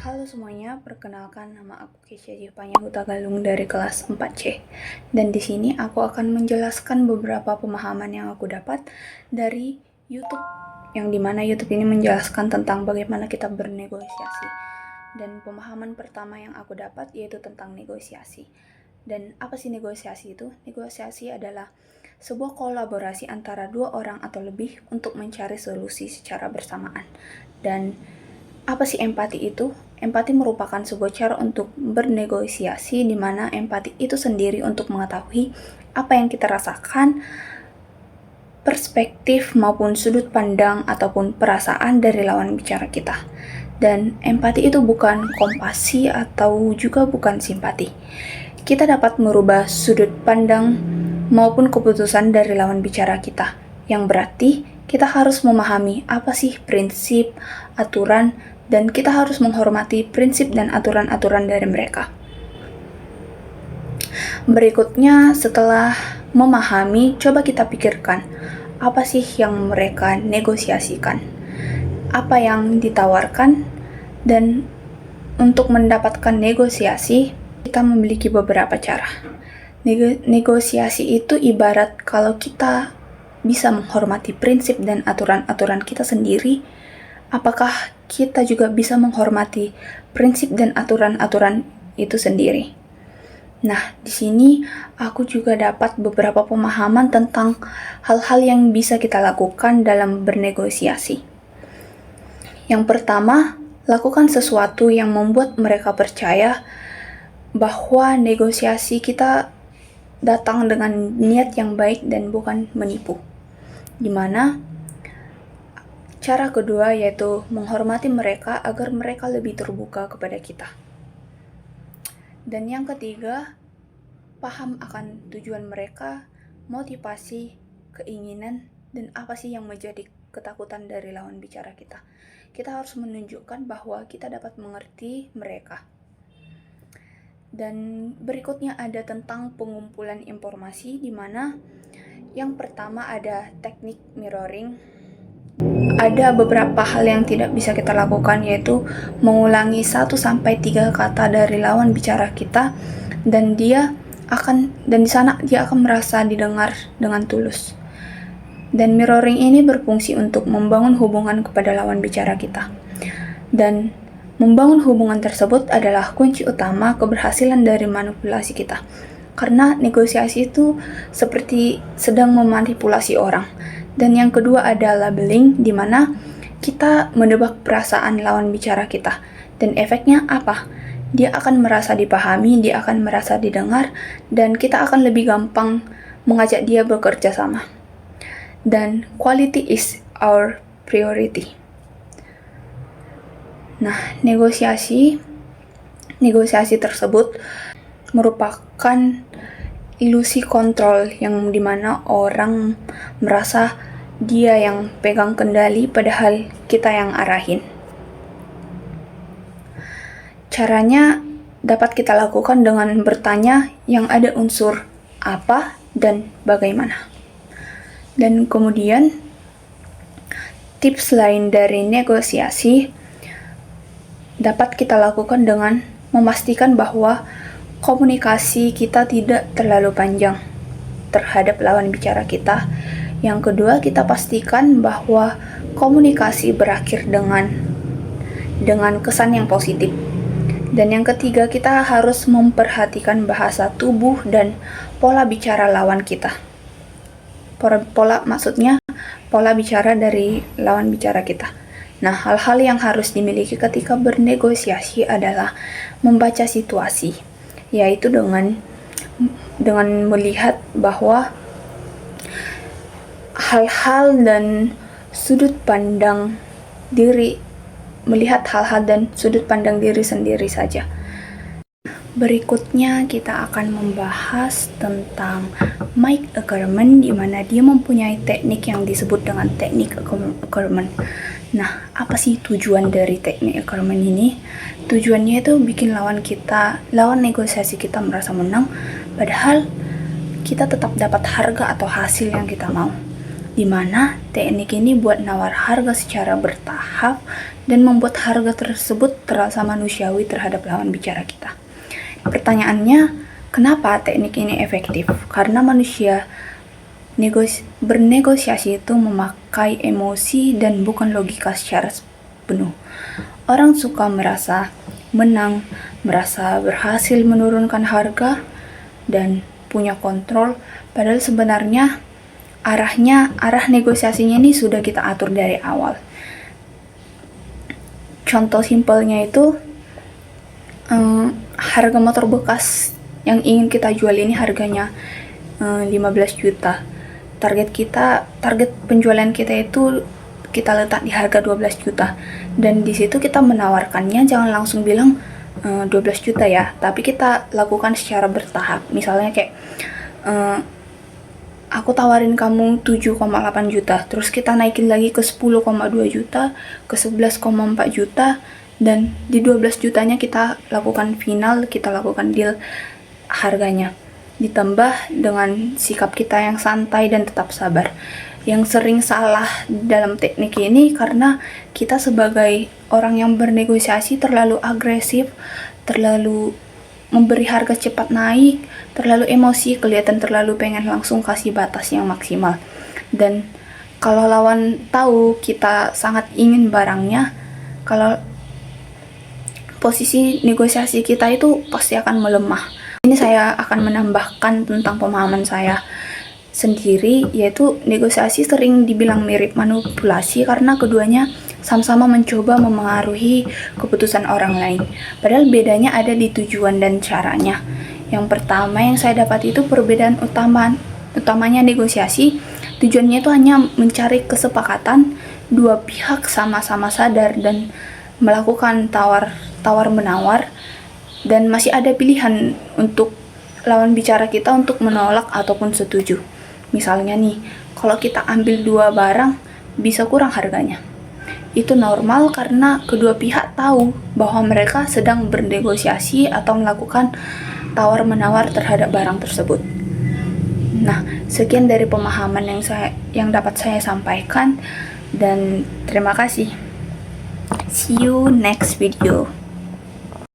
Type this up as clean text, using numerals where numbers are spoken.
Halo semuanya, perkenalkan nama aku Kesha Jepanya Huta Galung dari kelas 4C. Dan di sini aku akan menjelaskan beberapa pemahaman yang aku dapat dari YouTube, yang dimana YouTube ini menjelaskan tentang bagaimana kita bernegosiasi. Dan pemahaman pertama yang aku dapat yaitu tentang negosiasi. Dan apa sih negosiasi itu? Negosiasi adalah sebuah kolaborasi antara dua orang atau lebih untuk mencari solusi secara bersamaan. Dan apa sih empati itu? Empati merupakan sebuah cara untuk bernegosiasi, di mana empati itu sendiri untuk mengetahui apa yang kita rasakan, perspektif maupun sudut pandang ataupun perasaan dari lawan bicara kita. Dan empati itu bukan kompasi atau juga bukan simpati. Kita dapat merubah sudut pandang maupun keputusan dari lawan bicara kita, yang berarti kita harus memahami apa sih prinsip, aturan, dan kita harus menghormati prinsip dan aturan-aturan dari mereka. Berikutnya, setelah memahami, coba kita pikirkan apa sih yang mereka negosiasikan, apa yang ditawarkan, dan untuk mendapatkan negosiasi, kita memiliki beberapa cara. Negosiasi itu ibarat kalau kita bisa menghormati prinsip dan aturan-aturan kita sendiri, apakah kita juga bisa menghormati prinsip dan aturan-aturan itu sendiri? Nah, di sini aku juga dapat beberapa pemahaman tentang hal-hal yang bisa kita lakukan dalam bernegosiasi. Yang pertama, lakukan sesuatu yang membuat mereka percaya bahwa negosiasi kita datang dengan niat yang baik dan bukan menipu. Dimana cara kedua yaitu menghormati mereka agar mereka lebih terbuka kepada kita. Dan yang ketiga, paham akan tujuan mereka, motivasi, keinginan, dan apa sih yang menjadi ketakutan dari lawan bicara kita. Kita harus menunjukkan bahwa kita dapat mengerti mereka. Dan berikutnya ada tentang pengumpulan informasi, di mana yang pertama ada teknik mirroring. Ada beberapa hal yang tidak bisa kita lakukan, yaitu mengulangi 1-3 kata dari lawan bicara kita, dan di sana dia akan merasa didengar dengan tulus. Dan mirroring ini berfungsi untuk membangun hubungan kepada lawan bicara kita. Dan membangun hubungan tersebut adalah kunci utama keberhasilan dari manipulasi kita. Karena negosiasi itu seperti sedang memanipulasi orang. Dan yang kedua ada labeling, di mana kita menebak perasaan lawan bicara kita. Dan efeknya apa? Dia akan merasa dipahami, dia akan merasa didengar, dan kita akan lebih gampang mengajak dia bekerja sama. Dan quality is our priority. Nah, negosiasi tersebut merupakan ilusi kontrol, yang dimana orang merasa dia yang pegang kendali padahal kita yang arahin. Caranya dapat kita lakukan dengan bertanya yang ada unsur apa dan bagaimana. Dan kemudian tips lain dari negosiasi dapat kita lakukan dengan memastikan bahwa komunikasi kita tidak terlalu panjang terhadap lawan bicara kita. Yang kedua, kita pastikan bahwa komunikasi berakhir dengan kesan yang positif. Dan yang ketiga, kita harus memperhatikan bahasa tubuh dan pola bicara lawan kita. Pola bicara dari lawan bicara kita. Nah, hal-hal yang harus dimiliki ketika bernegosiasi adalah membaca situasi, yaitu dengan melihat bahwa hal-hal dan sudut pandang diri sendiri saja. Berikutnya kita akan membahas tentang Mike Ackerman, di mana dia mempunyai teknik yang disebut dengan teknik Ackerman. Nah, apa sih tujuan dari teknik Ackerman ini? Tujuannya itu bikin lawan negosiasi kita merasa menang, padahal kita tetap dapat harga atau hasil yang kita mau. di mana teknik ini buat nawar harga secara bertahap dan membuat harga tersebut terasa manusiawi terhadap lawan bicara kita. Pertanyaannya, kenapa teknik ini efektif? Karena manusia bernegosiasi itu memakai emosi dan bukan logika secara penuh. Orang suka merasa menang, merasa berhasil menurunkan harga, dan punya kontrol, padahal sebenarnya arah negosiasinya ini sudah kita atur dari awal. Contoh simpelnya itu, harga motor bekas yang ingin kita jual ini harganya 15 juta. Target penjualan kita itu kita letak di harga 12 juta. Dan di situ kita menawarkannya jangan langsung bilang 12 juta ya, tapi kita lakukan secara bertahap. Misalnya kayak aku tawarin kamu 7,8 juta, terus kita naikin lagi ke 10,2 juta, ke 11,4 juta, dan di 12 jutanya kita lakukan final, kita lakukan deal harganya. Ditambah dengan sikap kita yang santai dan tetap sabar. Yang sering salah dalam teknik ini karena kita sebagai orang yang bernegosiasi terlalu agresif, terlalu memberi harga cepat naik, terlalu emosi, kelihatan terlalu pengen langsung kasih batas yang maksimal. Dan kalau lawan tahu kita sangat ingin barangnya, kalau posisi negosiasi kita itu pasti akan melemah. Ini saya akan menambahkan tentang pemahaman saya sendiri, yaitu negosiasi sering dibilang mirip manipulasi karena keduanya sama-sama mencoba memengaruhi keputusan orang lain. Padahal bedanya ada di tujuan dan caranya. Yang pertama yang saya dapat itu perbedaan utamanya negosiasi. Tujuannya itu hanya mencari kesepakatan, dua pihak sama-sama sadar dan melakukan tawar-menawar, dan masih ada pilihan untuk lawan bicara kita untuk menolak ataupun setuju. Misalnya nih, kalau kita ambil dua barang, bisa kurang harganya. Itu normal karena kedua pihak tahu bahwa mereka sedang bernegosiasi atau melakukan tawar-menawar terhadap barang tersebut. Nah, sekian dari pemahaman yang dapat saya sampaikan, dan terima kasih. See you next video.